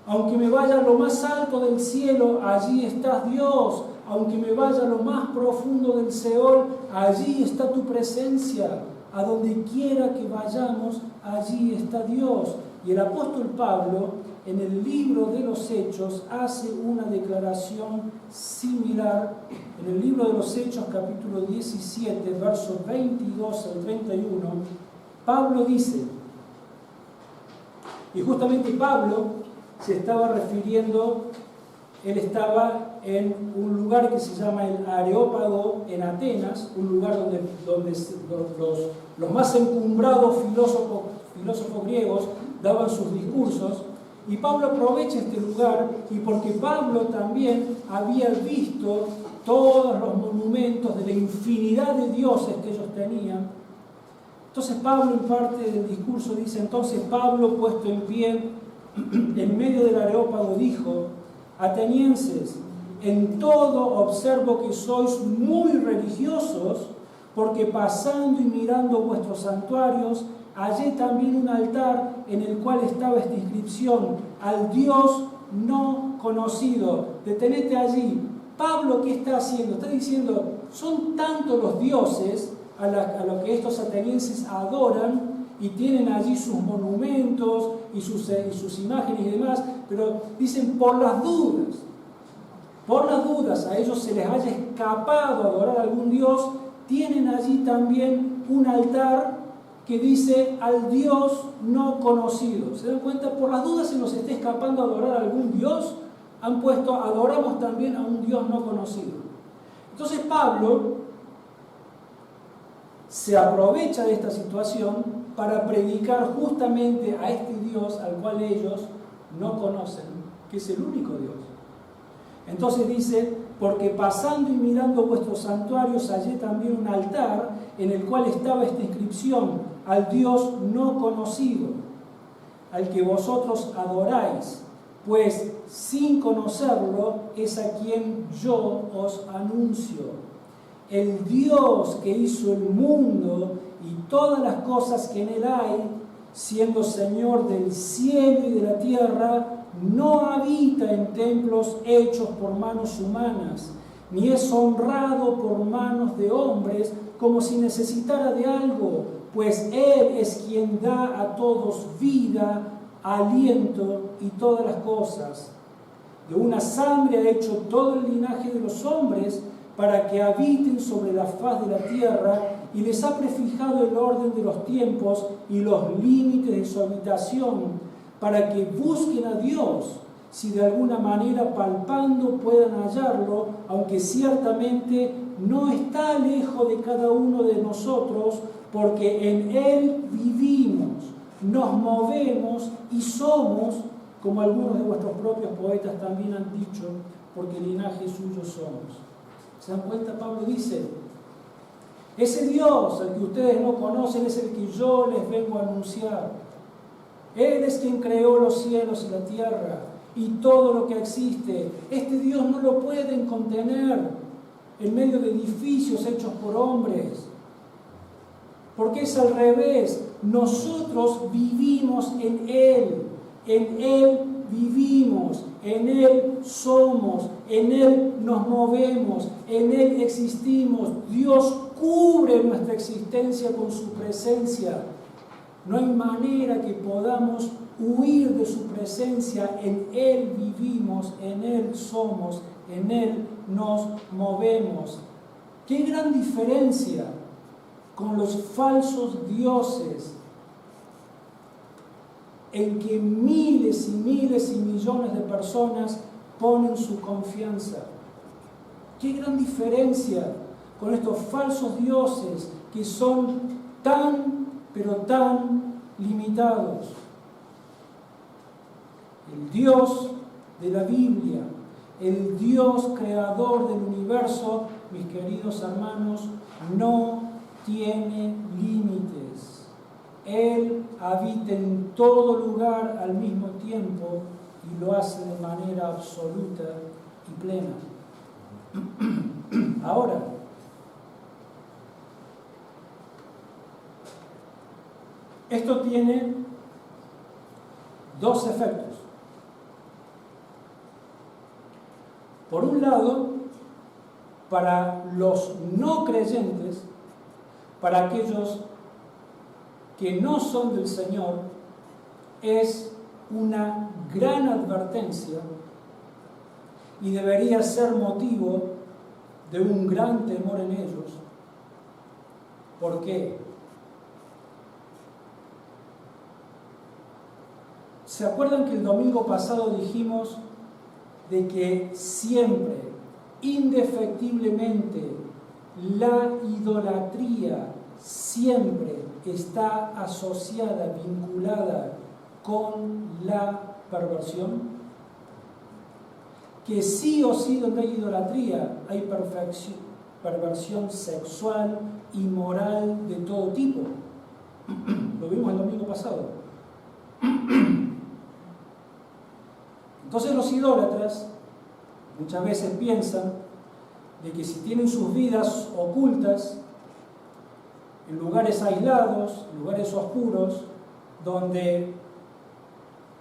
Aunque me vaya a lo más alto del cielo, allí estás Dios. Aunque me vaya a lo más profundo del Seol, allí está tu presencia. A donde quiera que vayamos, allí está Dios. Y el apóstol Pablo, en el libro de los Hechos, hace una declaración similar. En el libro de los Hechos, capítulo 17, versos 22 al 31, Pablo dice, y justamente Pablo se estaba refiriendo, él estaba en un lugar que se llama el Areópago en Atenas, un lugar donde los más encumbrados filósofos griegos daban sus discursos, y Pablo aprovecha este lugar, y porque Pablo también había visto todos los monumentos de la infinidad de dioses que ellos tenían, entonces Pablo en parte del discurso dice, entonces Pablo puesto en pie en medio del Areópago dijo, atenienses, en todo observo que sois muy religiosos, porque pasando y mirando vuestros santuarios, hallé también un altar en el cual estaba esta inscripción, al Dios no conocido. Detenete allí. Pablo, ¿qué está haciendo? Está diciendo, son tantos los dioses a los que estos atenienses adoran y tienen allí sus monumentos y sus imágenes y demás, pero dicen por las dudas a ellos se les haya escapado adorar a algún dios, tienen allí también un altar que dice al Dios no conocido. ¿Se dan cuenta? Por las dudas se nos esté escapando adorar a algún Dios, han puesto, adoramos también a un Dios no conocido. Entonces Pablo se aprovecha de esta situación para predicar justamente a este Dios al cual ellos no conocen, que es el único Dios. Entonces dice, porque pasando y mirando vuestros santuarios hallé también un altar en el cual estaba esta inscripción, al Dios no conocido, al que vosotros adoráis, pues sin conocerlo es a quien yo os anuncio. El Dios que hizo el mundo y todas las cosas que en él hay, siendo Señor del cielo y de la tierra, no habita en templos hechos por manos humanas, ni es honrado por manos de hombres como si necesitara de algo, pues Él es quien da a todos vida, aliento y todas las cosas. De una sangre ha hecho todo el linaje de los hombres para que habiten sobre la faz de la tierra, y les ha prefijado el orden de los tiempos y los límites de su habitación, para que busquen a Dios, si de alguna manera palpando puedan hallarlo, aunque ciertamente no está lejos de cada uno de nosotros, porque en Él vivimos, nos movemos y somos, como algunos de vuestros propios poetas también han dicho, porque linaje suyo somos. ¿Se dan cuenta? Pablo dice, ese Dios al que ustedes no conocen es el que yo les vengo a anunciar. Él es quien creó los cielos y la tierra y todo lo que existe. Este Dios no lo pueden contener en medio de edificios hechos por hombres, porque es al revés. Nosotros vivimos en Él vivimos, en Él somos, en Él nos movemos, en Él existimos. Dios cubre nuestra existencia con su presencia. No hay manera que podamos huir de su presencia. En Él vivimos, en Él somos, en Él nos movemos. ¡Qué gran diferencia con los falsos dioses en que miles y miles y millones de personas ponen su confianza! ¡Qué gran diferencia con estos falsos dioses que son pero tan limitados! El Dios de la Biblia, el Dios creador del universo, mis queridos hermanos, no tiene límites. Él habita en todo lugar al mismo tiempo y lo hace de manera absoluta y plena. Ahora, esto tiene dos efectos. Por un lado, para los no creyentes, para aquellos que no son del Señor, es una gran advertencia y debería ser motivo de un gran temor en ellos. ¿Por qué? ¿Se acuerdan que el domingo pasado dijimos de que siempre, indefectiblemente, la idolatría siempre está asociada, vinculada con la perversión? Que sí o sí donde hay idolatría hay perversión sexual y moral de todo tipo. Lo vimos el domingo pasado. Entonces los idólatras muchas veces piensan de que si tienen sus vidas ocultas en lugares aislados, lugares oscuros, donde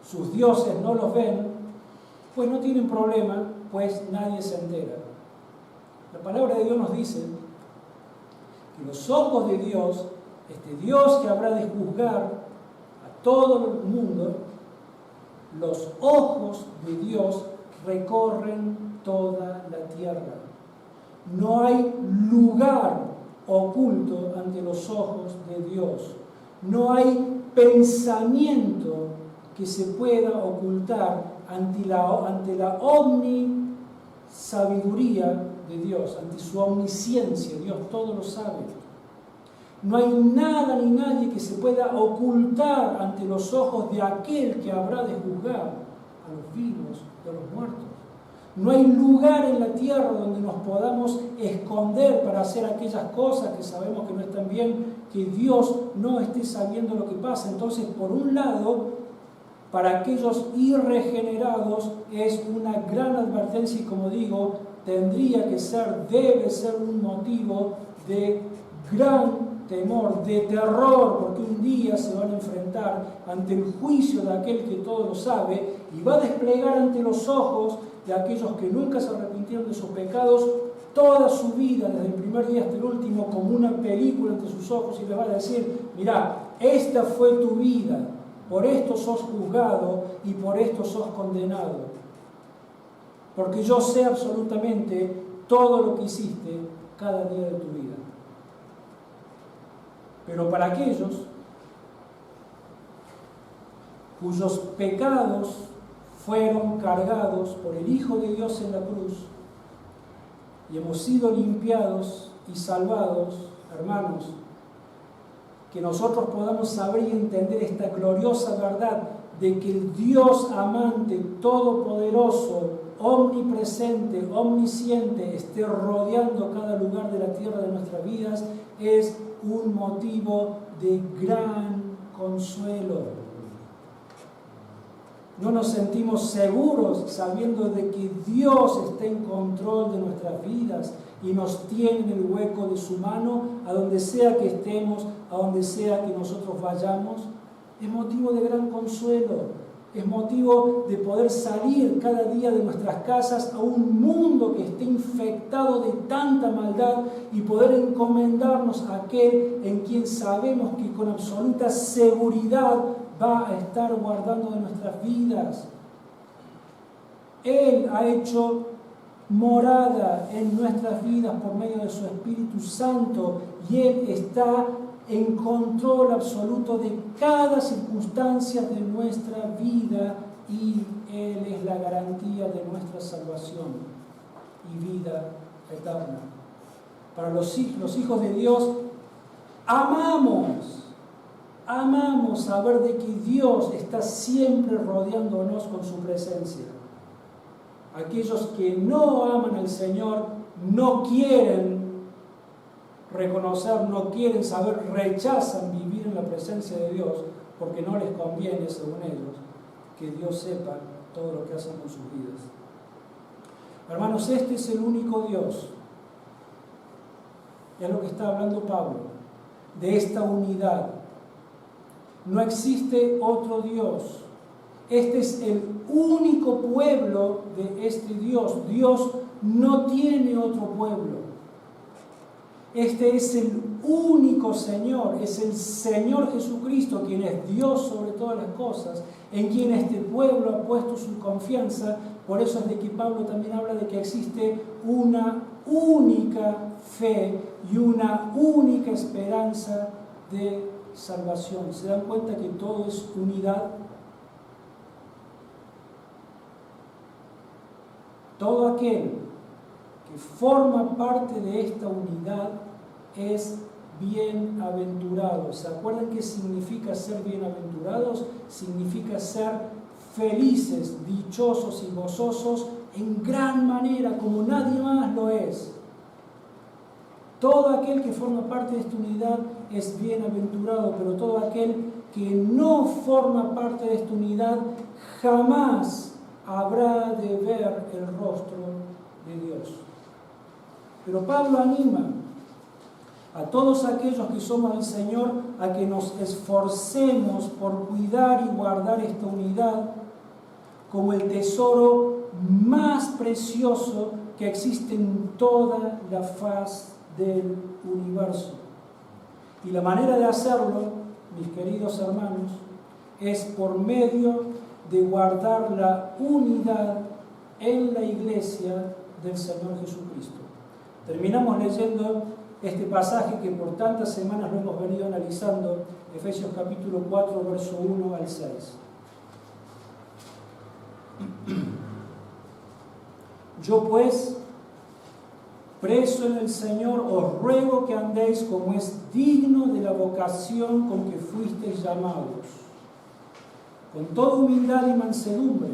sus dioses no los ven, pues no tienen problema, pues nadie se entera. La palabra de Dios nos dice que los ojos de Dios, este Dios que habrá de juzgar a todo el mundo, los ojos de Dios recorren toda la tierra. No hay lugar oculto ante los ojos de Dios. No hay pensamiento que se pueda ocultar ante la omnisabiduría de Dios, ante su omnisciencia. Dios todo lo sabe. No hay nada ni nadie que se pueda ocultar ante los ojos de aquel que habrá de juzgar a los vivos y a los muertos. No hay lugar en la tierra donde nos podamos esconder para hacer aquellas cosas que sabemos que no están bien, que Dios no esté sabiendo lo que pasa. Entonces, por un lado, para aquellos irregenerados es una gran advertencia y, como digo, debe ser un motivo de gran temor, de terror, porque un día se van a enfrentar ante el juicio de aquel que todo lo sabe y va a desplegar ante los ojos de aquellos que nunca se arrepintieron de sus pecados toda su vida, desde el primer día hasta el último, como una película ante sus ojos, y les va a decir: mirá, esta fue tu vida, por esto sos juzgado y por esto sos condenado. porque yo sé absolutamente todo lo que hiciste cada día de tu vida. Pero para aquellos cuyos pecados fueron cargados por el Hijo de Dios en la cruz y hemos sido limpiados y salvados, hermanos, que nosotros podamos saber y entender esta gloriosa verdad de que el Dios amante, todopoderoso, omnipresente, omnisciente, esté rodeando cada lugar de la tierra de nuestras vidas, es un motivo de gran consuelo. No nos sentimos seguros sabiendo de que Dios está en control de nuestras vidas y nos tiene en el hueco de su mano, a donde sea que estemos, a donde sea que nosotros vayamos. Es motivo de gran consuelo. Es motivo de poder salir cada día de nuestras casas a un mundo que esté infectado de tanta maldad y poder encomendarnos a aquel en quien sabemos que con absoluta seguridad va a estar guardando de nuestras vidas. Él ha hecho morada en nuestras vidas por medio de su Espíritu Santo y Él está en control absoluto de cada circunstancia de nuestra vida y Él es la garantía de nuestra salvación y vida eterna. Para los hijos de Dios, amamos saber de que Dios está siempre rodeándonos con su presencia. Aquellos que no aman al Señor no quieren reconocer, no quieren saber, rechazan vivir en la presencia de Dios porque no les conviene, según ellos, que Dios sepa todo lo que hacen con sus vidas. Hermanos, este es el único Dios. Es lo que está hablando Pablo, de esta unidad. No existe otro Dios. Este es el único pueblo de este Dios. Dios no tiene otro pueblo. Este es el único Señor, es el Señor Jesucristo, quien es Dios sobre todas las cosas, en quien este pueblo ha puesto su confianza. Por eso es de que Pablo también habla de que existe una única fe y una única esperanza de salvación. ¿Se dan cuenta que todo es unidad? Todo aquel que forma parte de esta unidad es bienaventurado. ¿Se acuerdan qué significa ser bienaventurados? Significa ser felices, dichosos y gozosos en gran manera, como nadie más lo es. Todo aquel que forma parte de esta unidad es bienaventurado, pero todo aquel que no forma parte de esta unidad jamás habrá de ver el rostro de Dios. Pero Pablo anima a todos aquellos que somos del Señor a que nos esforcemos por cuidar y guardar esta unidad como el tesoro más precioso que existe en toda la faz del universo. Y la manera de hacerlo, mis queridos hermanos, es por medio de guardar la unidad en la iglesia del Señor Jesucristo. Terminamos leyendo este pasaje que por tantas semanas lo hemos venido analizando, Efesios capítulo 4, verso 1 al 6. Yo pues, preso en el Señor, os ruego que andéis como es digno de la vocación con que fuisteis llamados, con toda humildad y mansedumbre,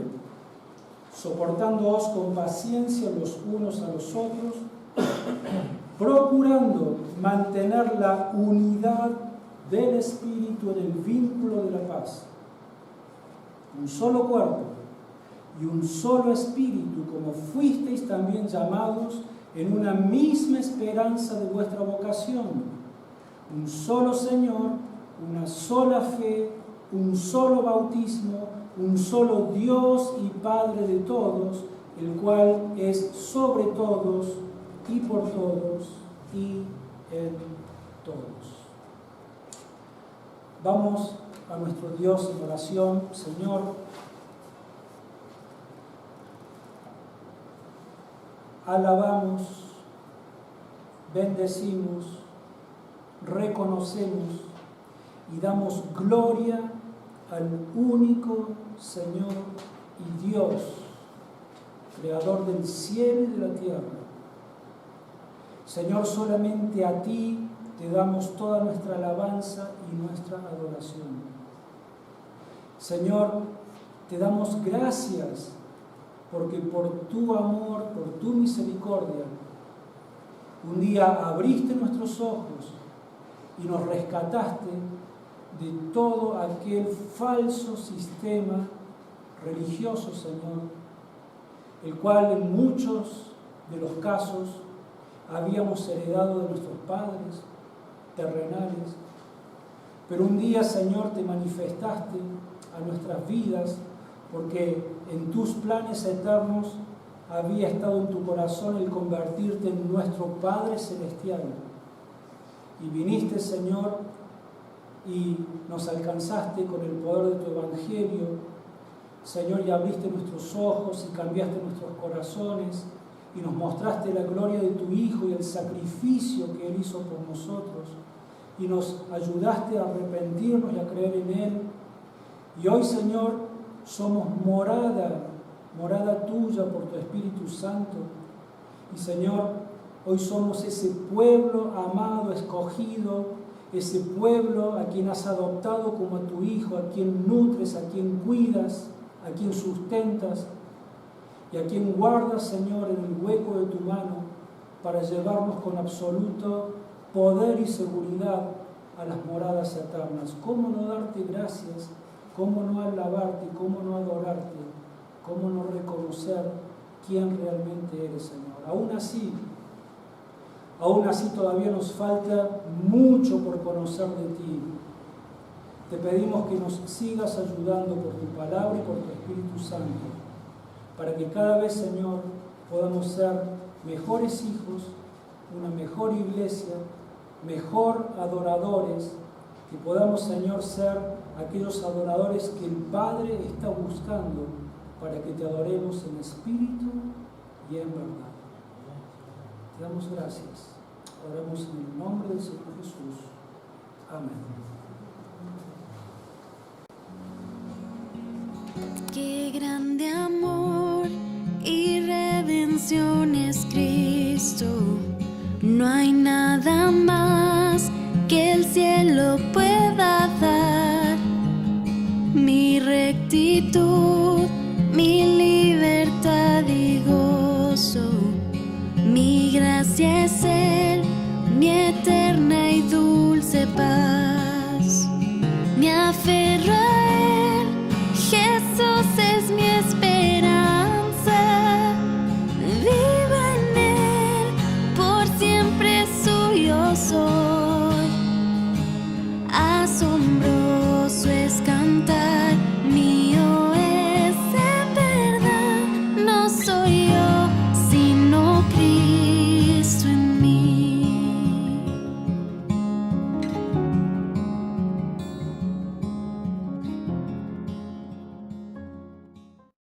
soportándoos con paciencia los unos a los otros, procurando mantener la unidad del Espíritu en el vínculo de la paz. Un solo cuerpo y un solo Espíritu, como fuisteis también llamados en una misma esperanza de vuestra vocación. Un solo Señor, una sola fe, un solo bautismo, un solo Dios y Padre de todos, el cual es sobre todos y por todos y en todos. Vamos a nuestro Dios en oración. Señor, alabamos, bendecimos, reconocemos y damos gloria al único Señor y Dios, Creador del cielo y de la tierra. Señor, solamente a ti te damos toda nuestra alabanza y nuestra adoración. Señor, te damos gracias porque por tu amor, por tu misericordia, un día abriste nuestros ojos y nos rescataste de todo aquel falso sistema religioso, Señor, el cual en muchos de los casos habíamos heredado de nuestros padres terrenales. Pero un día, Señor, te manifestaste a nuestras vidas porque en tus planes eternos había estado en tu corazón el convertirte en nuestro Padre Celestial. Y viniste, Señor, y nos alcanzaste con el poder de tu Evangelio, Señor, y abriste nuestros ojos y cambiaste nuestros corazones y nos mostraste la gloria de tu Hijo y el sacrificio que Él hizo por nosotros y nos ayudaste a arrepentirnos y a creer en Él. Y hoy, Señor, somos morada tuya por tu Espíritu Santo. Y, Señor, hoy somos ese pueblo amado, escogido, ese pueblo a quien has adoptado como a tu Hijo, a quien nutres, a quien cuidas, a quien sustentas y a quien guardas, Señor, en el hueco de tu mano para llevarnos con absoluto poder y seguridad a las moradas eternas. ¿Cómo no darte gracias? ¿Cómo no alabarte? ¿Cómo no adorarte? ¿Cómo no reconocer quién realmente eres, Señor? Aún así todavía nos falta mucho por conocer de ti. Te pedimos que nos sigas ayudando por tu palabra y por tu Espíritu Santo, para que cada vez, Señor, podamos ser mejores hijos, una mejor iglesia, mejor adoradores, que podamos, Señor, ser aquellos adoradores que el Padre está buscando para que te adoremos en espíritu y en verdad. Te damos gracias. Oramos en el nombre del Señor Jesús. Amén. Qué grande amor y redención es Cristo. No hay nada más que el cielo pueda dar. Mi rectitud, mi libertad y gozo, mi gracia es Él, mi eterna y dulce paz. Mi afecto